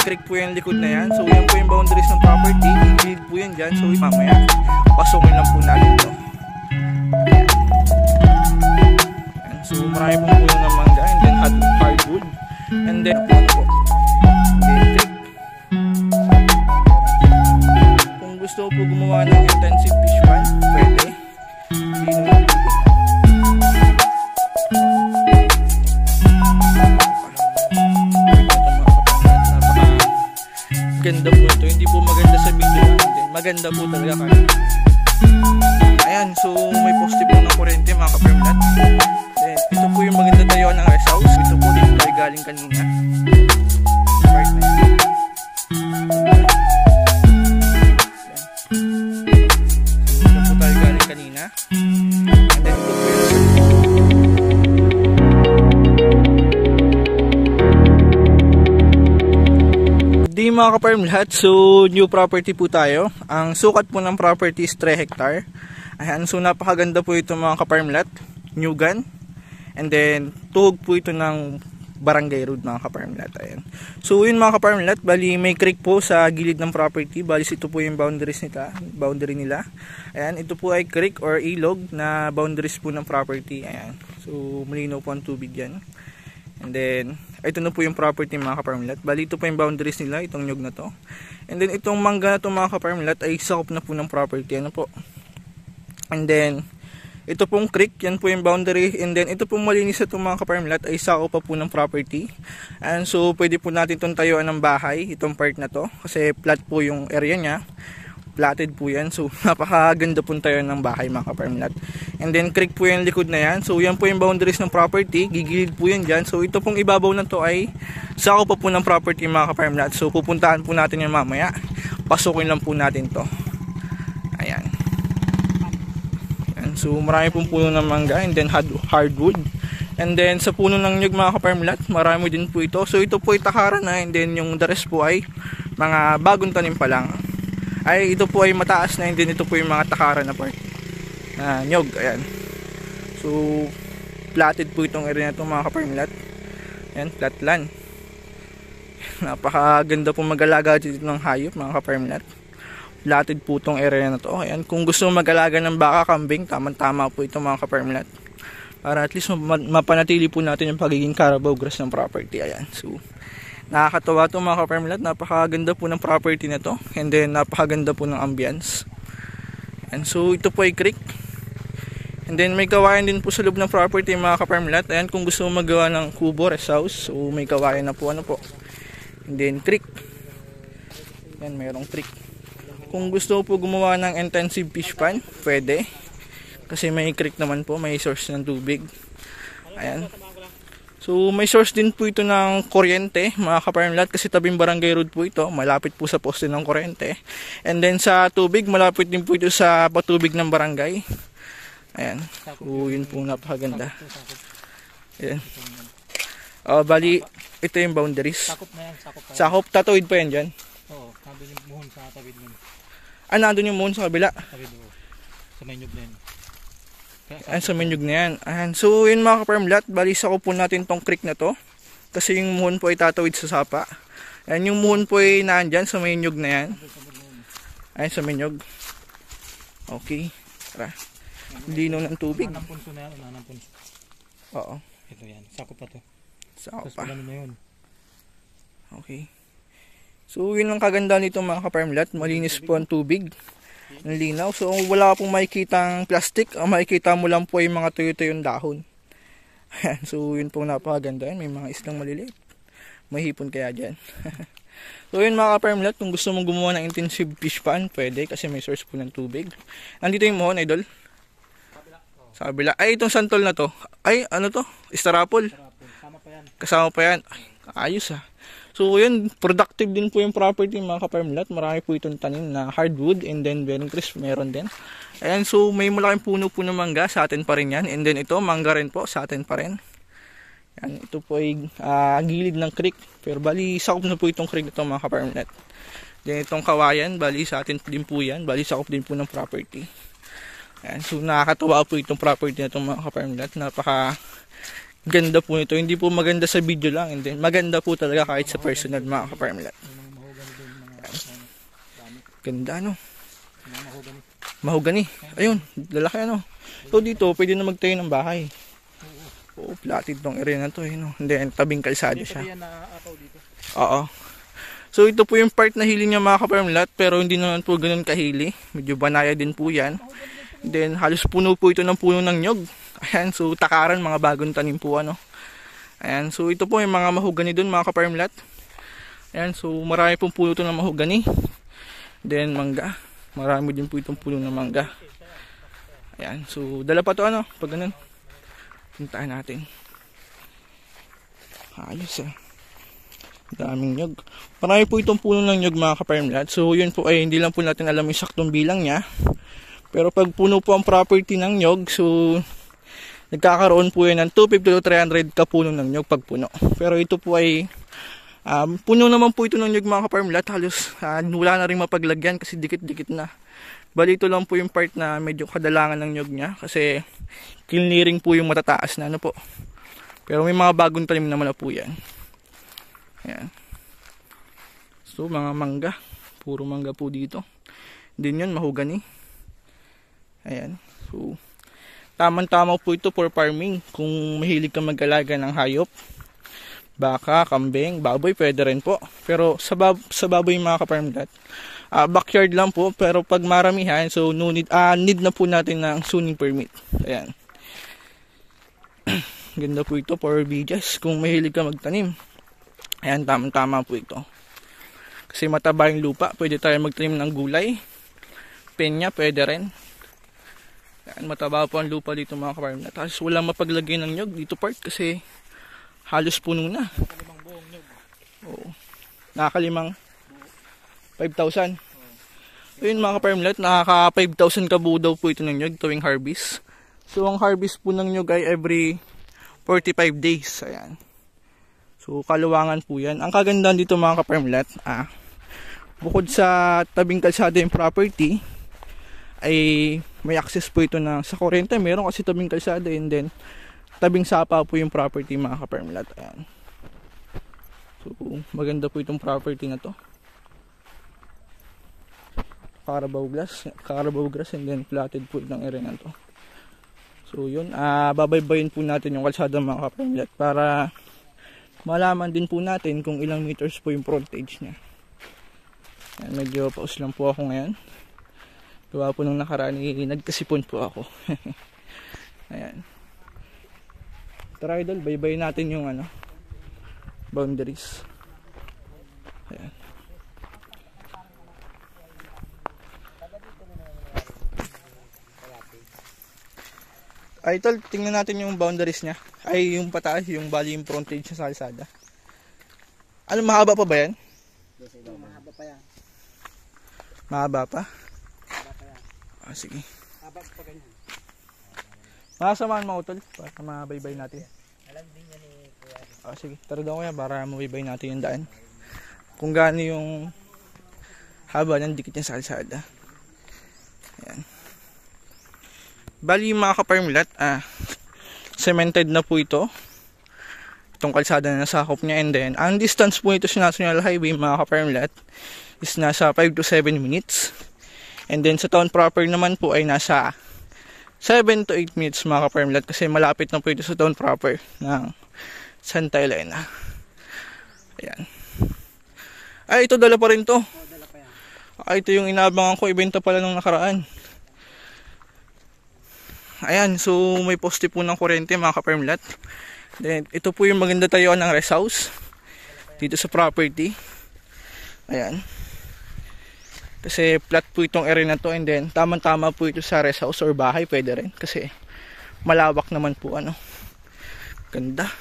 creek po yung likod na yan. So yan po yung boundaries ng property. Gilid po yan dyan. So mamaya, pasukin lang po natin ito. Ayan. So marami pong puno ng mangga. And then hardwood. And then puno po. Creek. Kung gusto po gumawa ng intensive fish pond, pwede. Ganda po ito, hindi po maganda sa video natin, maganda po talaga kasi. Ayan, so may poste po ng kuryente mga ka-permlat. Ito po yung maganda tayo ng rest house. Ito po dito tayo galing kanina. Part na yan. So dito po tayo galing kanina. And then ito po yung di mga ka-permlat, so new property po tayo. Ang sukat po ng property is 3 hectare. Ayan, so napakaganda po ito mga ka-permlat. New gun. And then tuhog po ito ng barangay road mga ka-permlat. Ayan. So yun mga ka-permlat, bali may creek po sa gilid ng property. Bali ito po yung boundary nila. Ayan, ito po ay creek or ilog na boundaries po ng property. Ayan. So malinaw po ang tubig yan. And then, ito na po yung property mga ka-permlat. Bali, ito po yung boundaries nila, itong nyug na to. And then, itong mangga na to mga ka-permlat ay sakop na po ng property. Ano po? And then, ito pong creek, yan po yung boundary. And then, ito pong malinis na itong mga ka-permlat ay sakop pa po ng property. And so, pwede po natin itong tayuan ng bahay, itong part na to. Kasi flat po yung area niya. Platted po yan. So, napakaganda po tayo ng bahay mga ka-permlat. And then, creek po yung likod na yan. So, yan po yung boundaries ng property. Gigilid po yan dyan. So, ito pong ibabaw na to ay sakop pa po ng property mga ka-permlat. So, pupuntahan po natin yung mamaya. Pasukin lang po natin to. Ayan. Ayan. So, marami pong puno ng mangga. And then, hardwood. And then, sa puno ng nyug mga ka-permlat, marami din po ito. So, ito po ay takaran na. And then, yung the rest po ay mga bagong tanim pa lang. Ay ito po ay mataas na, and then ito po yung mga takaran na part na nyog. Ayan, so platted po itong area na ito mga ka-permlat. Ayan, flatland. Napakaganda po mag-alaga dito ng hayop mga ka-permlat. Platted po itong area na to. Ayan, kung gusto mag-alaga ng baka, kambing, tamang-tama po ito mga ka-permlat, para at least mapanatili po natin yung pagiging Carabao grass ng property. Ayan, so nakakatawa ito mga ka-permlat. Napakaganda po ng property na to. And then napakaganda po ng ambience. And so ito po ay creek. And then may kawayan din po sa loob ng property mga ka-permlat. Ayan, kung gusto mo magawa ng kubo, rest house, so may kawayan na po, ano po. And then creek. Ayan, mayroong creek. Kung gusto po gumawa ng intensive fish pond, pwede. Kasi may creek naman po, may source ng tubig. Ayan. So may source din po ito ng kuryente mga ka-permlat, kasi tabing barangay road po ito, malapit po sa poste ng kuryente. And then sa tubig, malapit din po ito sa patubig ng barangay. Ayan, so yun po napakaganda. Ayan. Bali, ito yung boundaries. Sakop na yan, sakop, tatawid pa yan dyan? Oo, nandun yung muhon sa tawid nun. Nandun yung muhon sa kabila? Tawid mo, sa may nyug na yan. Ayan, sa menyug na yan. Ayan. So yun mga ka-permlat, bali sakop po natin tong creek na to, kasi yung muhon po ay tatawid sa sapa. Ayan, yung muhon po ay naandyan sa menyug na yan. Ayan, sa menyug. Okay, tara. Lino ng tubig. Unang punso na yan, unang punso. Oo. Ito yan, sakop pa to. Sakop pa. pa. Na yun. Okay. So yun ang kaganda nito mga ka-permlat, malinis po ang tubig. Ang linaw. So wala pong makikitang plastic. Ang makikita mo lang po ay mga tuyo-tuyong dahon. Ayan. So yun po napakaganda. May mga islang maliliit. May hipon kaya dyan. So yun mga ka-permlat, kung gusto mong gumawa ng intensive fish pond, pwede, kasi may source po ng tubig. Nandito yung mohon, idol. Sa kabila. Ay, itong santol na to. Ay, ano to? Istarapol. Kasama pa yan. Kasama pa yan. Ay, ayos ah. So yun, productive din po yung property mga ka-permlat. Marami po itong tanim na hardwood, and then bearing trees meron din. Ayan, so may malaking puno po ng mangga, sa atin pa rin yan. And then ito, mangga rin po, sa atin pa rin. Ayan, ito po ay gilid ng creek. Pero bali, sakop na po itong creek na ito mga ka-permlat. Then itong kawayan, bali sa atin din po yan. Bali, sakop din po ng property. Ayan, so nakakatawa po itong property na itong mga ka-permlat. Napaka Ganda po nito. Hindi po maganda sa video lang. And then, maganda po talaga kahit sa personal mga ka-farmlat. May mga mahogani doon, mga dami. Ganda ano. Mga mahogani. Mahogani. Ayun, lalaki ano. So dito, pwede na magtayo ng bahay. Oo, platted tong area na to. No? And then, tabing kalsada Hindi pa siya. yan naaakaw dito. Oo. So ito po yung part na hili niya mga ka-farmlat. Pero hindi naman po ganun kahili. Medyo banaya din po yan. Then, halos puno po ito ng puno ng nyog. Ayan, so takaran, mga bagong tanim po ano. Ayan, so ito po yung mga mahogani dun mga ka-farmlat. Ayan, so marami pong puno ito ng mahogani. Then mangga, marami din po itong puno ng mangga. Ayan, so dala pa to ano, pag ganun. Puntahan natin. Ayos daming nyog. Marami po itong puno ng nyog mga ka-farmlat. So yun po ay hindi lang po natin alam yung saktong bilang niya. Pero pag puno po ang property ng nyog, so nagkakaroon po yan ng 250 to 300 kapuno ng nyog pag puno. Pero ito po ay puno naman po ito ng nyog mga ka-farmlat. Halos wala na rin mapaglagyan kasi dikit-dikit na. Bali ito lang po yung part na medyo kadalangan ng nyog niya kasi clearing po yung matataas na ano po. Pero may mga bagong tanim naman na po yan. Ayan. So mga mangga, puro mangga po dito. Din yun, mahogani. Ayan. So tamang-tama po ito for farming. Kung mahilig ka mag-alaga ng hayop, baka, kambing, baboy, pwede rin po. Pero sa baboy mga ka-farmlat, backyard lang po. Pero pag maramihan, so need na po natin ng zoning permit. Ayan. Ganda po ito for videos. Kung mahilig ka magtanim. Ayan, tamang-tama po ito. Kasi mataba yung lupa. Pwede tayo magtanim ng gulay. Penya, pwede rin. Yan, mataba po ang lupa dito mga ka-farmlat. Tapos walang mapaglagay ng nyog dito part kasi halos puno na. Nakalimang buong nyog. Oo. Nakalimang 5,000. So yun mga ka-farmlat, nakaka 5,000 kabuo daw po ito ng nyog tuwing harvest. So ang harvest po ng nyog ay every 45 days. Ayan. So kaluwangan po yan. Ang kagandahan dito mga ka-farmlat, bukod sa tabing kalsada yung property, ay may access po ito na sa kuryente. Meron kasi tabing kalsada and then tabing sapa po yung property mga ka-farmlat. Ayan. So maganda po itong property na to. Carabao grass and then platted po itong area na to. So yun, babaybayin po natin yung kalsada mga ka-farmlat para malaman din po natin kung ilang meters po yung frontage niya. Ayan, medyo paus lang po ako ngayon. Gawa po nung nakaraan, nagkasipon po ako. Ayan. Tara idol, baybay natin yung boundaries. Ayan. Idol, tingnan natin yung boundaries niya. Ay, yung pataas, yung bali yung frontage niya sa kalsada. Ano, mahaba pa ba yan? Mahaba pa yan. Mahaba pa? Sige. Habang pa ganyan. Makasamahan mo utol para mabaybay natin. Alam din niya ni Kuya. Sige, tara daw kaya para mabaybay natin yung daan. Kung gaano yung haba ng dikit niya sa kalsada. Ayan. Bali yung mga ka-farmlat, cemented na po ito. Itong kalsada na nasakop niya and then, ang distance po ito sa National Highway mga ka-farmlat is nasa 5 to 7 minutes. And then sa town proper naman po ay nasa 7 to 8 minutes mga ka-farmlat kasi malapit na po ito sa town proper ng Santa Elena. Ayan. Ay, ito dala pa rin to. Dala pa yan. Ito yung inaabangan ko, ibenta pala nung nakaraan. Ayan, so may poste po ng kuryente mga ka-farmlat. Then ito po yung maganda tayuan ng rest house dito sa property. Ayan. Kasi flat po itong area na to and then tamang-tama po ito sa rest house or bahay, pwede rin kasi malawak naman po Ganda.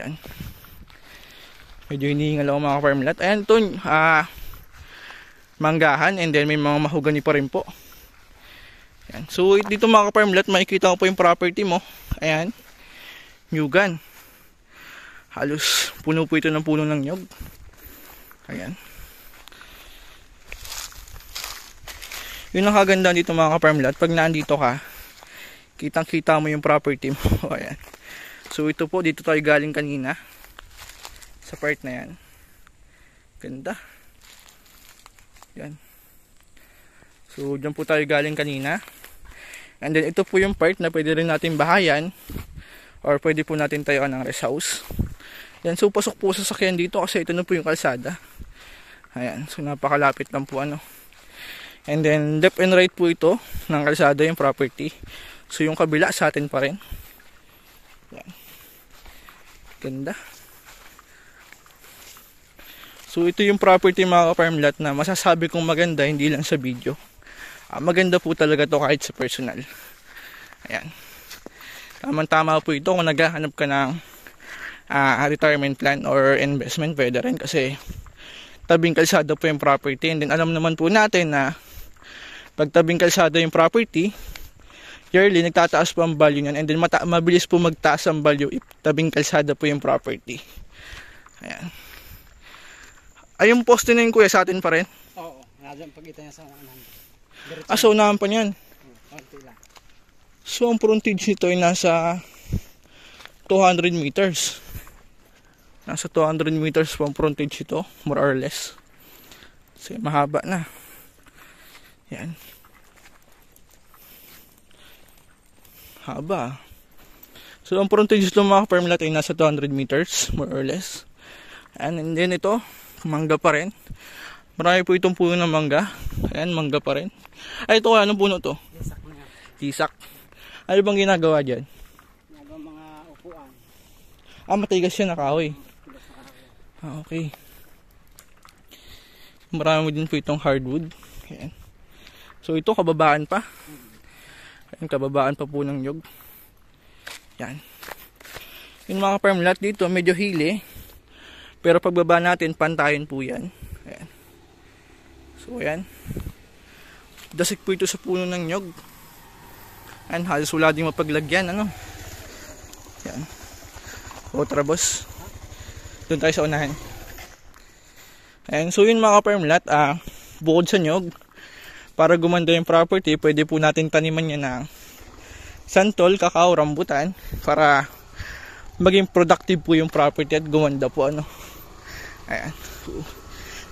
Yan. Medyo hinihingal ako mga ka-farmlat. Ayan ito, manggahan and then may mga mahogani pa rin po. Ayan. So dito mga ka-farmlat, makikita ko po yung property mo. Ayan. Nyugan. Halos puno po ito ng puno ng nyog. Ayan. Yun ang kagandaan dito mga ka-farmlat. Pag naandito ka, kitang-kita mo yung property mo. Ayan. So ito po, dito tayo galing kanina. Sa part na yan. Ganda. Yan. So dyan po tayo galing kanina. And then ito po yung part na pwede rin natin bahayan. Or pwede po natin tayuan ng rest house. Yan, so pasok po sa sasakyan dito kasi ito na po yung kalsada. Ayan, so napakalapit lang po ano. And then left and right po ito ng kalsada yung property. So yung kabila sa atin pa rin. Yan. Ganda. So ito yung property mga ka-farm lot na masasabi kong maganda hindi lang sa video. Maganda po talaga to kahit sa personal. Ayan. Tama-tama po ito kung naghahanap ka ng retirement plan or investment, pwede rin kasi tabing kalsada po yung property. And then alam naman po natin na pag tabing kalsada yung property, yearly nagtataas po ang value niyan, and then mabilis po magtaas ang value if tabing kalsada po yung property. Ayan. Ay, yung poste na yun kuya sa atin pa rin? Oo, nandiyan pagkita niya sa 100. So unahan pa niyan. Konti lang. So ang frontage nito ay nasa 200 meters. Nasa 200 meters po ang frontage ito, more or less. Kasi mahaba na. Yan. Haba. So ang frontage ito mga farm lot ay nasa 200 meters more or less. And then ito, mangga pa rin. Marami po itong puno ng mangga. Ayan, mangga pa rin. Ay, ito anong puno to? Isak na yan. Isak. Ano bang ginagawa dyan? Ginagawa mga upuan. Matigas siya na kahoy. Okay. Marami din po itong hardwood. Ayan. So ito kababaan pa. Ayan, kababaan pa po ng nyug. Yan. Yung mga farm lot dito medyo hili. Pero pagbaba natin pantayin po yan. Ayan. So ayan. Dasik po ito sa puno ng nyug. Ayan, halos wala din mapaglagyan. Ano? Yan. O tara boss. Doon tayo sa unahan. Ayan, so yun mga farm lot, bukod sa nyug, para gumanda yung property, pwede po natin taniman niya ng santol, kakao, rambutan, para maging productive po yung property at gumanda po ano. Ayan. So,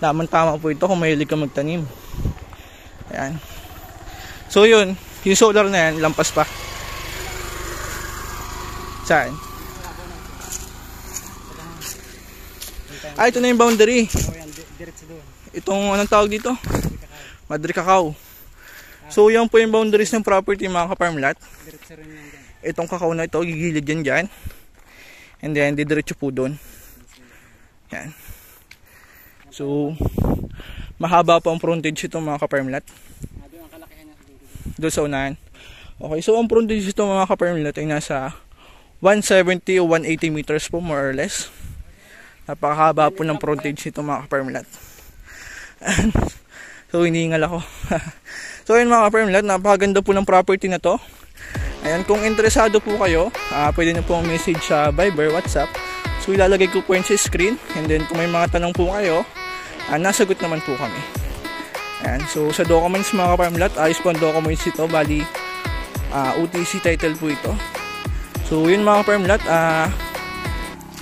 tama po ito kung mahilig ka magtanim. Ayan. So yun, yung solar na yan, lampas pa. Saan? Ito na yung boundary. Oo yan, diretso doon. Itong anong tawag dito? Madre Cacao. So yan po yung boundaries ng property mga ka-farm lot. Diretso rin yan dyan. Itong kakao na ito, gigilid yan dyan. And then, didiretso po doon. Yan. So, mahaba pa ang frontage ito mga ka-farm lot. Doon ang kalakihan niya dito. Doon sa unahan. Okay, so ang frontage ito mga ka-farm lot ay nasa 170 o 180 meters po more or less. Napakahaba po ng frontage ito mga ka-farm lot. So hinihingal ako. So yun mga ka-farm lot, napakaganda po ng property na to. Ayan, kung interesado po kayo, pwede na po ang message sa Viber, WhatsApp. So ilalagay ko po yun sa screen. And then kung may mga tanong po kayo, nasagot naman po kami. Ayan, so sa documents mga ka-farm lot, ayos po ang documents ito. Bali, UTC title po ito. So yun mga ka-farm lot,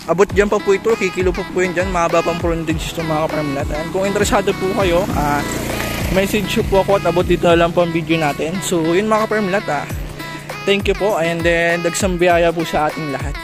abot dyan pa po ito, kikilo pa po yun dyan, mahaba pang frontage ito mga ka-farm lot. And kung interesado po kayo, message po ako at abot dito na lang po ang video natin. So yun mga ka-farm lot, thank you po, and then dagsang biyaya po sa ating lahat.